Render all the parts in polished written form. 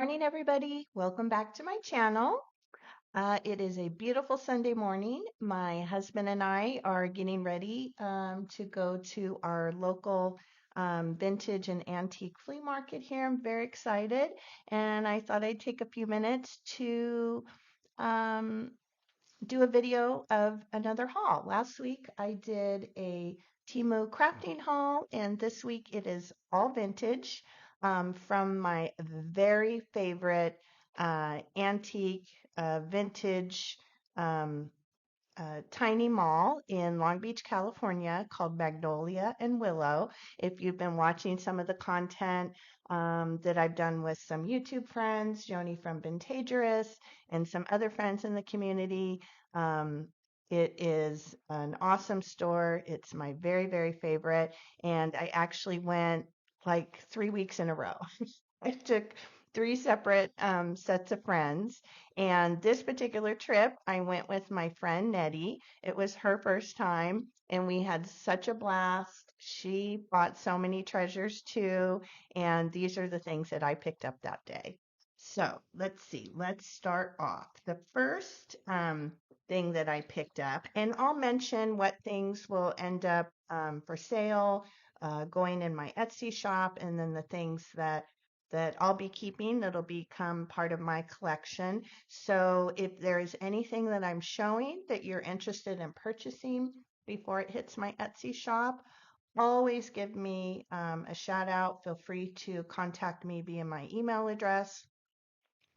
Morning, everybody. Welcome back to my channel. It is a beautiful Sunday morning. My husband and I are getting ready to go to our local vintage and antique flea market here. I'm very excited, and I thought I'd take a few minutes to um, do a video of another haul. Last week I did a Temu crafting haul, and this week it is all vintage from my very favorite antique vintage um, tiny mall in Long Beach, California called Magnolia and Willow. If you've been watching some of the content that I've done with some YouTube friends, Joni from Vintagerous, and some other friends in the community, um, it is an awesome store. It's my very, very favorite. And I actually went like 3 weeks in a row. I took three separate sets of friends, and this particular trip, I went with my friend Nettie. It was her first time, and we had such a blast. She bought so many treasures too, and these are the things that I picked up that day. So let's see, let's start off. The first thing that I picked up, and I'll mention what things will end up for sale, going in my Etsy shop, and then the things that I'll be keeping that'll become part of my collection. So if there is anything that I'm showing that you're interested in purchasing before it hits my Etsy shop, always give me a shout out. Feel free to contact me via my email address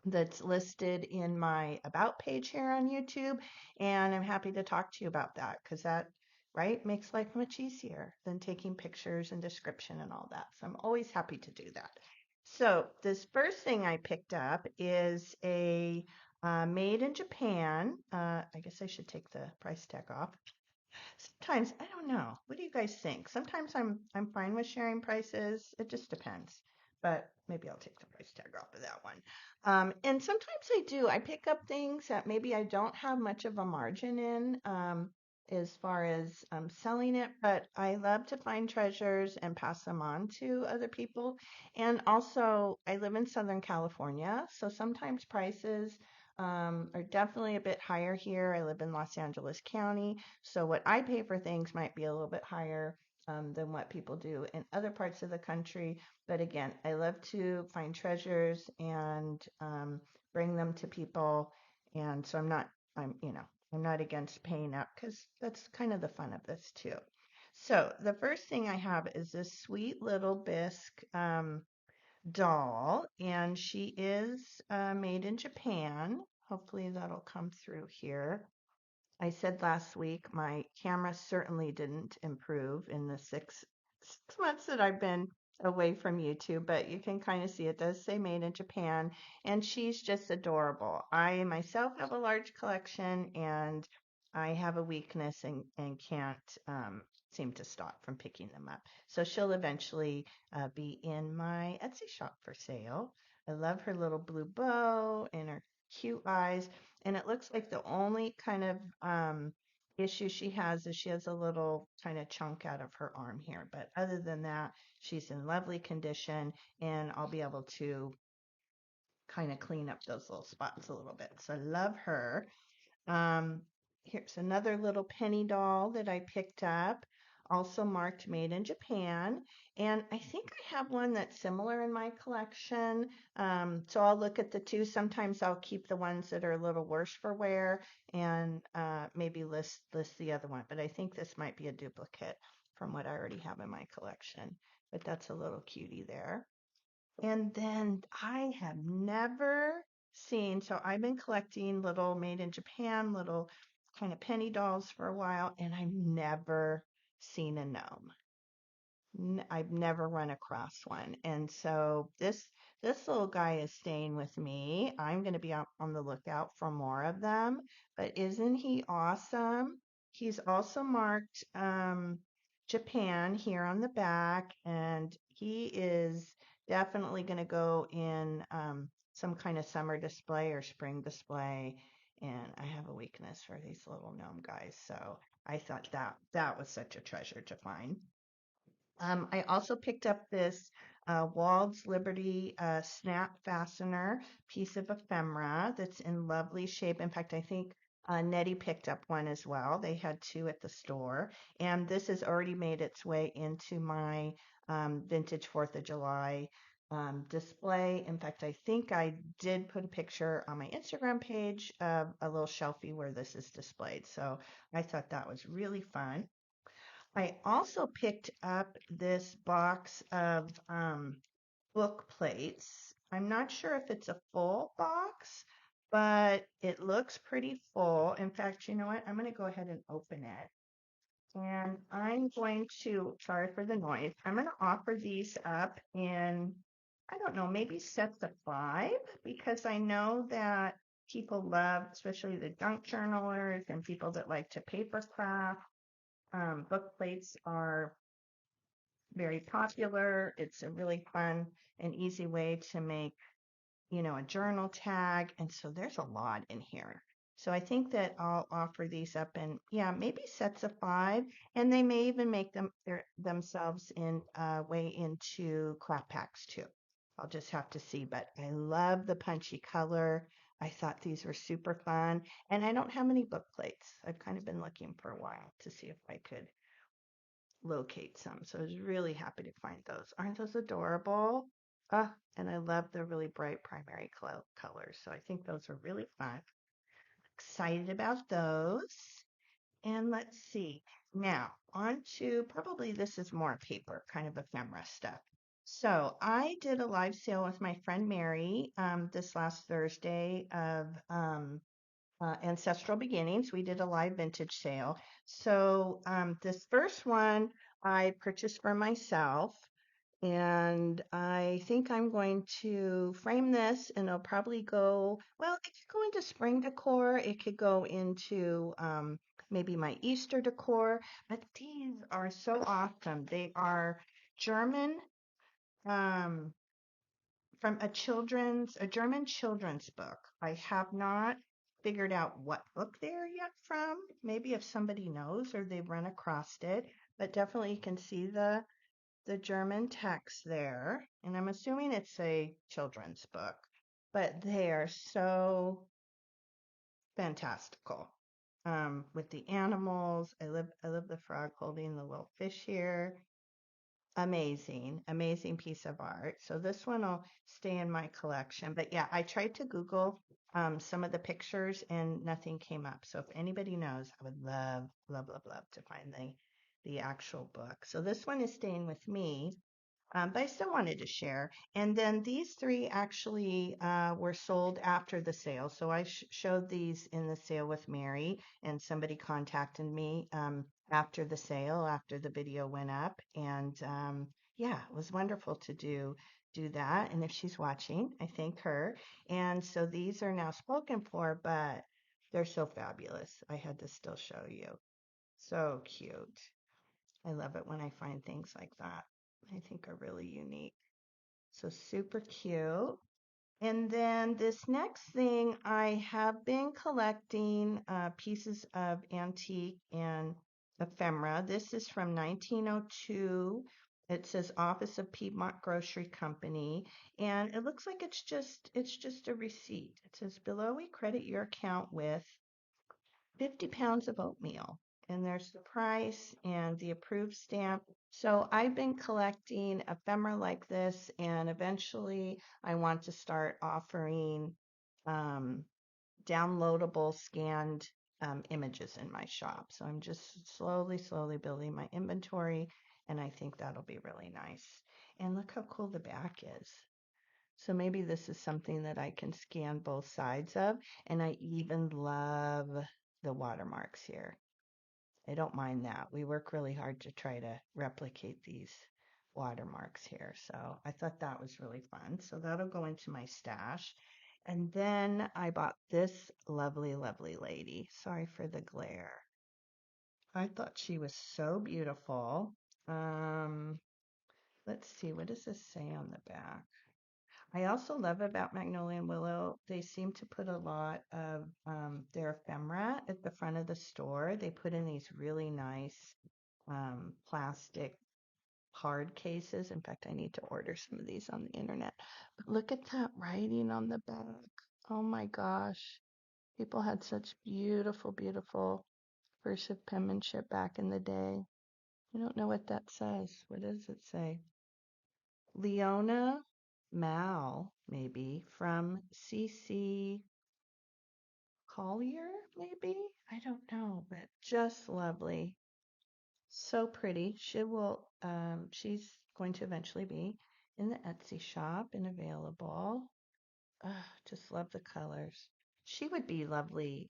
that's listed in my about page here on YouTube. And I'm happy to talk to you about that because that, right, makes life much easier than taking pictures and description and all that. So I'm always happy to do that. So this first thing I picked up is a made in Japan. I guess I should take the price tag off. Sometimes I don't know. What do you guys think? Sometimes I'm fine with sharing prices. It just depends. But maybe I'll take the price tag off of that one. And sometimes I do. I pick up things that maybe I don't have much of a margin in as far as selling it, but I love to find treasures and pass them on to other people. And also, I live in Southern California, so sometimes prices are definitely a bit higher here. I live in Los Angeles County, so what I pay for things might be a little bit higher than what people do in other parts of the country. But again, I love to find treasures and bring them to people. And so I'm not against paying up because that's kind of the fun of this too. So the first thing I have is this sweet little bisque doll, and she is made in Japan. Hopefully that'll come through here. I said last week my camera certainly didn't improve in the six months that I've been away from YouTube, but you can kind of see it does say made in Japan, and she's just adorable. I myself have a large collection, and I have a weakness and can't seem to stop from picking them up. So she'll eventually be in my Etsy shop for sale. I love her little blue bow and her cute eyes. And it looks like the only kind of issue she has is she has a little kind of chunk out of her arm here. But other than that, she's in lovely condition, and I'll be able to kind of clean up those little spots a little bit. So I love her. Um, Here's another little penny doll that I picked up, also marked made in Japan. And I think I have one that's similar in my collection. So I'll look at the two. Sometimes I'll keep the ones that are a little worse for wear and maybe list the other one. But I think this might be a duplicate from what I already have in my collection. But that's a little cutie there. And then I have never seen, so I've been collecting little made in Japan, little kind of penny dolls for a while, and I've never seen a gnome. I've never run across one. And so this little guy is staying with me. I'm going to be on the lookout for more of them. But isn't he awesome? He's also marked Japan here on the back, and he is definitely going to go in some kind of summer display or spring display. And I have a weakness for these little gnome guys, so I thought that was such a treasure to find. I also picked up this Wald's Liberty snap fastener piece of ephemera that's in lovely shape. In fact, I think Nettie picked up one as well. They had two at the store. And this has already made its way into my vintage 4th of July display. In fact, I think I did put a picture on my Instagram page of a little shelfie where this is displayed. So I thought that was really fun. I also picked up this box of book plates. I'm not sure if it's a full box, but it looks pretty full. In fact, you know what? I'm going to go ahead and open it. And I'm going to, sorry for the noise, I'm going to offer these up in, I don't know, maybe sets of 5, because I know that people love, especially the junk journalers and people that like to paper craft. Book plates are very popular. It's a really fun and easy way to make, a journal tag. And so there's a lot in here. So I think that I'll offer these up in, yeah, maybe sets of 5, and they may even make themselves in way into craft packs too. I'll just have to see, but I love the punchy color. I thought these were super fun, and I don't have any book plates. I've kind of been looking for a while to see if I could locate some. So I was really happy to find those. Aren't those adorable? And I love the really bright primary colors. So I think those are really fun. Excited about those. And let's see. Now, on to probably this is more paper, kind of ephemera stuff. So I did a live sale with my friend Mary this last Thursday of Ancestral Beginnings. We did a live vintage sale. So this first one I purchased for myself, and I think I'm going to frame this, and it'll probably go, well, it could go into spring decor. It could go into maybe my Easter decor, but these are so awesome. They are German, um, from a German children's book. I have not figured out what book they're yet from. Maybe if somebody knows or they've run across it, but definitely you can see the German text there. And I'm assuming it's a children's book, but they are so fantastical. With the animals, I love the frog holding the little fish here. Amazing, amazing piece of art. So this one will stay in my collection. But yeah, I tried to Google some of the pictures and nothing came up. So if anybody knows, I would love, love, love, love to find the actual book. So this one is staying with me. But I still wanted to share. And then these three actually were sold after the sale. So I showed these in the sale with Mary, and somebody contacted me after the sale, after the video went up. And yeah, it was wonderful to do that. And if she's watching, I thank her. And so these are now spoken for, but they're so fabulous. I had to still show you. So cute. I love it when I find things like that. I think are really unique. So super cute. And then this next thing, I have been collecting pieces of antique and ephemera. This is from 1902. It says Office of Piedmont Grocery Company, and it looks like it's just a receipt. It says below we credit your account with 50 pounds of oatmeal. And there's the price and the approved stamp. So I've been collecting ephemera like this, and eventually I want to start offering um, downloadable scanned images in my shop. So I'm just slowly, slowly building my inventory, and I think that'll be really nice. And look how cool the back is. So maybe this is something that I can scan both sides of. And I even love the watermarks here. I don't mind that. We work really hard to try to replicate these watermarks here. So I thought that was really fun. So that'll go into my stash. And then I bought this lovely, lovely lady. Sorry for the glare. I thought she was so beautiful. Um, let's see, what does this say on the back? I also love about Magnolia and Willow, they seem to put a lot of their ephemera at the front of the store. They put in these really nice plastic hard cases. In fact, I need to order some of these on the internet. But look at that writing on the back. Oh my gosh. People had such beautiful, beautiful cursive penmanship back in the day. I don't know what that says. What does it say? Leona Mal, maybe, from CC Collier, maybe? I don't know, but just lovely. So pretty. She's going to eventually be in the Etsy shop and available. Just love the colors. She would be lovely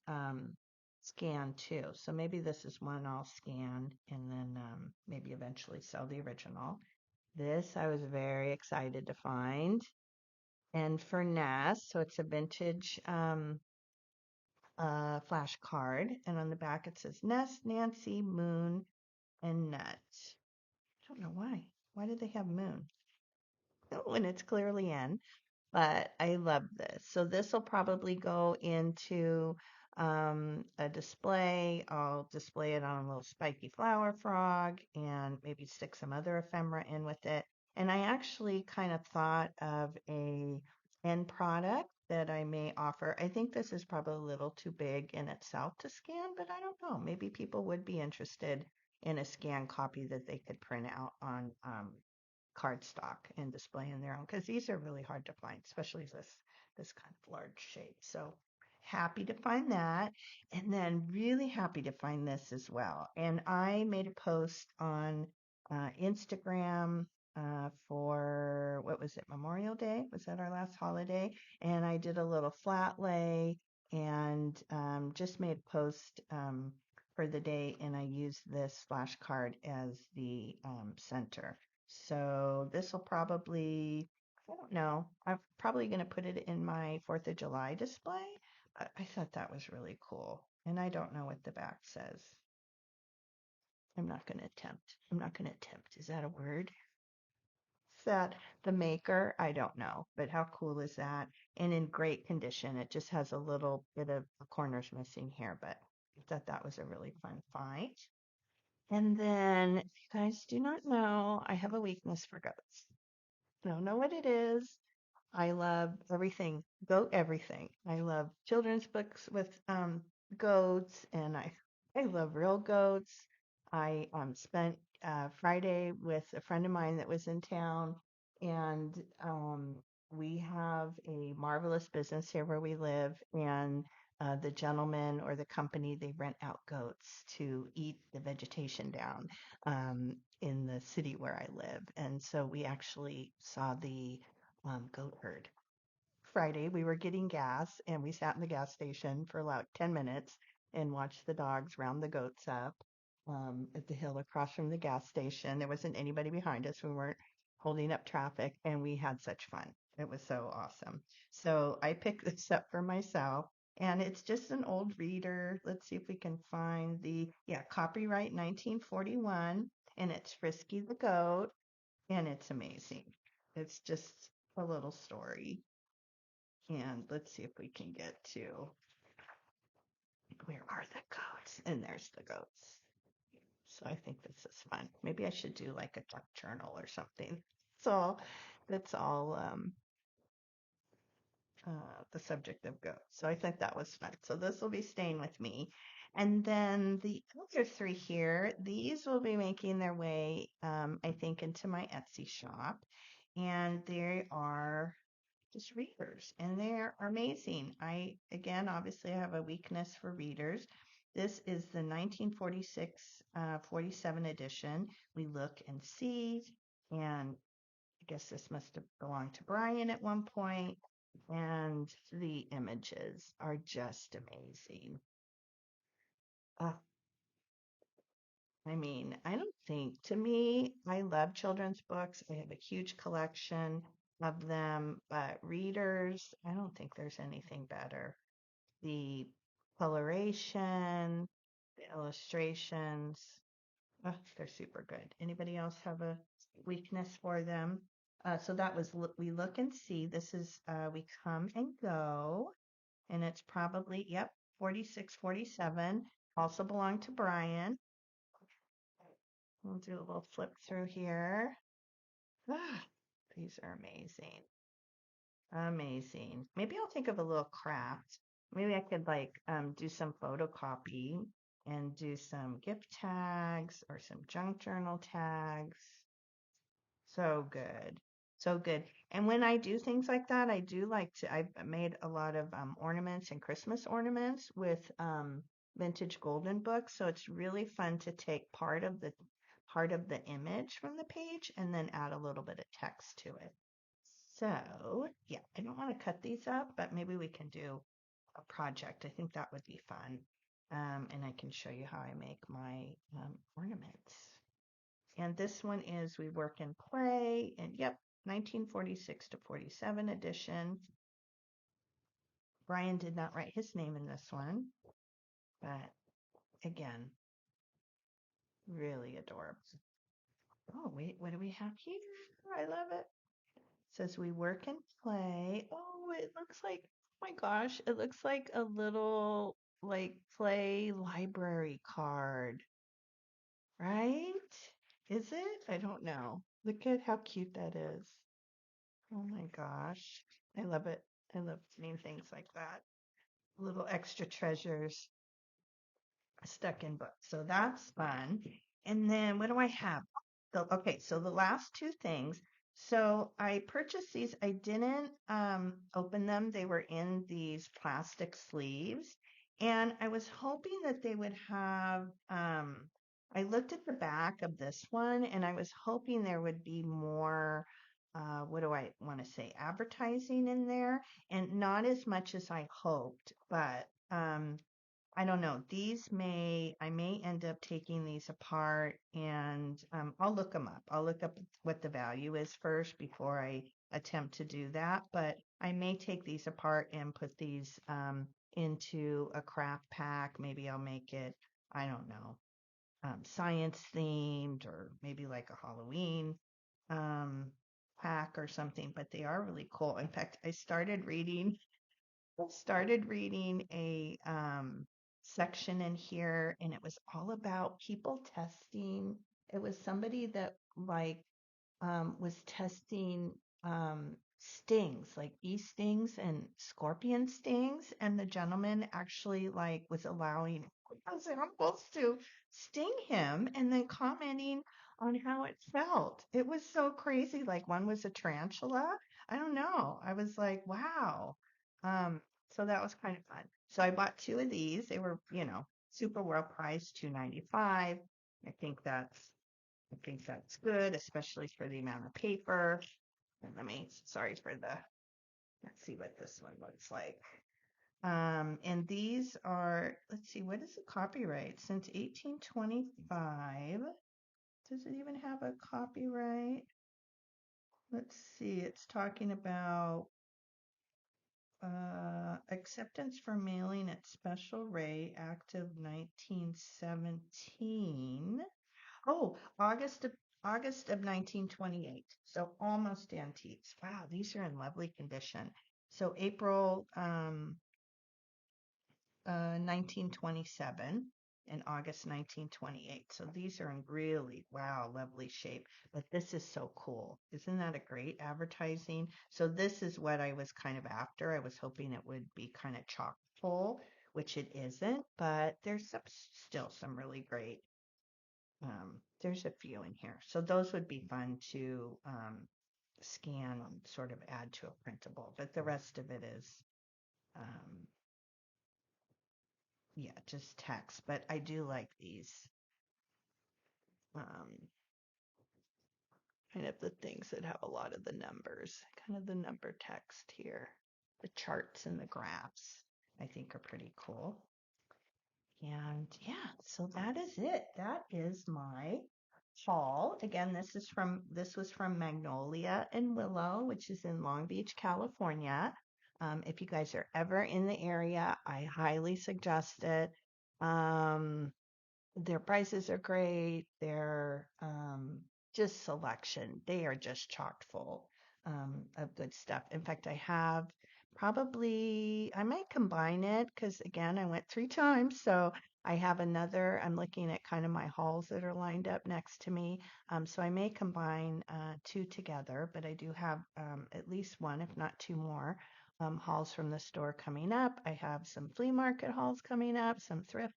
scanned too. So maybe this is one I'll scan and then maybe eventually sell the original. This I was very excited to find. And for Ness, so it's a vintage flash card. And on the back it says Ness, Nancy, Moon, and Nut. I don't know why. Why did they have Moon when it's clearly N? But I love this. So this will probably go into a display. I'll display it on a little spiky flower frog and maybe stick some other ephemera in with it. And I actually kind of thought of a end product that I may offer. I think this is probably a little too big in itself to scan, but I don't know. Maybe people would be interested in a scan copy that they could print out on cardstock and display in their own because these are really hard to find, especially this kind of large shape. So happy to find that, and then really happy to find this as well. And I made a post on Instagram for what was it, Memorial Day? Was that our last holiday? And I did a little flat lay and just made a post for the day, and I used this flashcard as the center. So this will probably, I don't know, I'm probably going to put it in my 4th of July display. I thought that was really cool. And I don't know what the back says. I'm not going to attempt. I'm not going to attempt. Is that a word? Is that the maker? I don't know. But how cool is that? And in great condition. It just has a little bit of the corners missing here, but I thought that was a really fun find. And then, if you guys do not know, I have a weakness for goats. Don't know what it is. I love everything, goat everything. I love children's books with goats, and I love real goats. I spent Friday with a friend of mine that was in town, and we have a marvelous business here where we live, and the gentleman or the company, they rent out goats to eat the vegetation down in the city where I live. And so we actually saw the goat herd. Friday, we were getting gas and we sat in the gas station for about 10 minutes and watched the dogs round the goats up at the hill across from the gas station. There wasn't anybody behind us. We weren't holding up traffic and we had such fun. It was so awesome. So I picked this up for myself and it's just an old reader. Let's see if we can find yeah, copyright 1941 and it's Frisky the Goat and it's amazing. It's just a little story. And let's see if we can get to where are the goats? And there's the goats. So I think this is fun. Maybe I should do like a duck journal or something. So that's all the subject of goats. So I think that was fun. So this will be staying with me. And then the other three here, these will be making their way, I think, into my Etsy shop. And they are just readers, and they're amazing. Again, obviously, I have a weakness for readers. This is the 1946 47 edition. We look and see, and I guess this must have belonged to Brian at one point, and the images are just amazing. Uh, I mean, I don't think, to me, I love children's books. I have a huge collection of them, but readers, I don't think there's anything better. The coloration, the illustrations, oh, they're super good. Anybody else have a weakness for them? So that was We Look and See. This is We Come and Go, and it's probably, yep, 46, 47. Also belonged to Brian. We'll do a little flip through here. Ah, these are amazing. Amazing. Maybe I'll think of a little craft. Maybe I could like do some photocopy and do some gift tags or some junk journal tags. So good. So good. And when I do things like that, I do like to, I've made a lot of ornaments and Christmas ornaments with vintage golden books. So it's really fun to take part of the image from the page and then add a little bit of text to it. So yeah, I don't want to cut these up, but maybe we can do a project. I think that would be fun. And I can show you how I make my ornaments. And this one is We Work and Play, and yep, 1946 to 47 edition. Brian did not write his name in this one, but again, really adorable. Oh, wait, what do we have here? I love it. It says We Work and Play. Oh, it looks like, oh my gosh, it looks like a little like play library card, right? Is it? I don't know. Look at how cute that is. Oh my gosh. I love it. I love seeing things like that. Little extra treasures stuck in books. So that's fun. And then what do I have? Okay, so the last two things. So I purchased these. I didn't open them. They were in these plastic sleeves. And I was hoping that they would have I looked at the back of this one and I was hoping there would be more what do I want to say, advertising in there, and not as much as I hoped, but I don't know. I may end up taking these apart and I'll look them up. I'll look up what the value is first before I attempt to do that. But I may take these apart and put these into a craft pack. Maybe I'll make it, I don't know, science themed or maybe like a Halloween um, pack or something. But they are really cool. In fact, I started reading a section in here, and it was all about people testing. It was somebody that like was testing stings, like bee stings and scorpion stings, and the gentleman actually like was allowing animals to sting him and then commenting on how it felt. It was so crazy. Like one was a tarantula. I don't know. I was like, wow. Um, so that was kind of fun. So I bought two of these. They were, super well priced, 2.95. I think that's I think that's good, especially for the amount of paper. And sorry for let's see what this one looks like. And these are, let's see, what is the copyright? Since 1825. Does it even have a copyright? Let's see, it's talking about acceptance for mailing at special rate, active 1917. Oh, August of 1928. So almost antiques. Wow, these are in lovely condition. So April 1927 and August 1928. So these are in really, wow, lovely shape. But this is so cool. Isn't that a great advertising? So this is what I was kind of after. I was hoping it would be kind of chock full, which it isn't, but there's still some really great there's a few in here. So those would be fun to scan and sort of add to a printable. But the rest of it is, um, yeah, just text. But I do like these um, kind of the things that have a lot of the numbers, kind of the number text here. The charts and the graphs, I think, are pretty cool. And yeah, so that is it. That is my haul. Again, this was from Magnolia and Willow, which is in Long Beach, California. If you guys are ever in the area, I highly suggest it. Um, their prices are great. Their just selection, they are just chock full of good stuff. In fact, I might combine it because again, I went 3 times. So I have another, I'm looking at kind of my hauls that are lined up next to me. So I may combine two together, but I do have at least one, if not two more, hauls from the store coming up. I have some flea market hauls coming up, some thrift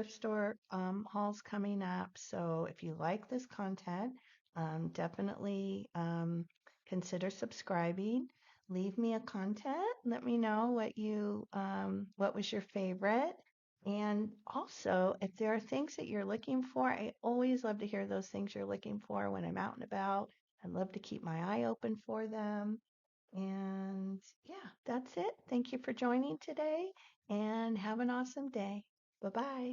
store hauls coming up. So if you like this content, definitely consider subscribing. Leave me a content. Let me know what was your favorite. And also, if there are things that you're looking for, I always love to hear those things you're looking for when I'm out and about. I'd love to keep my eye open for them. And yeah, that's it. Thank you for joining today and have an awesome day. Bye bye.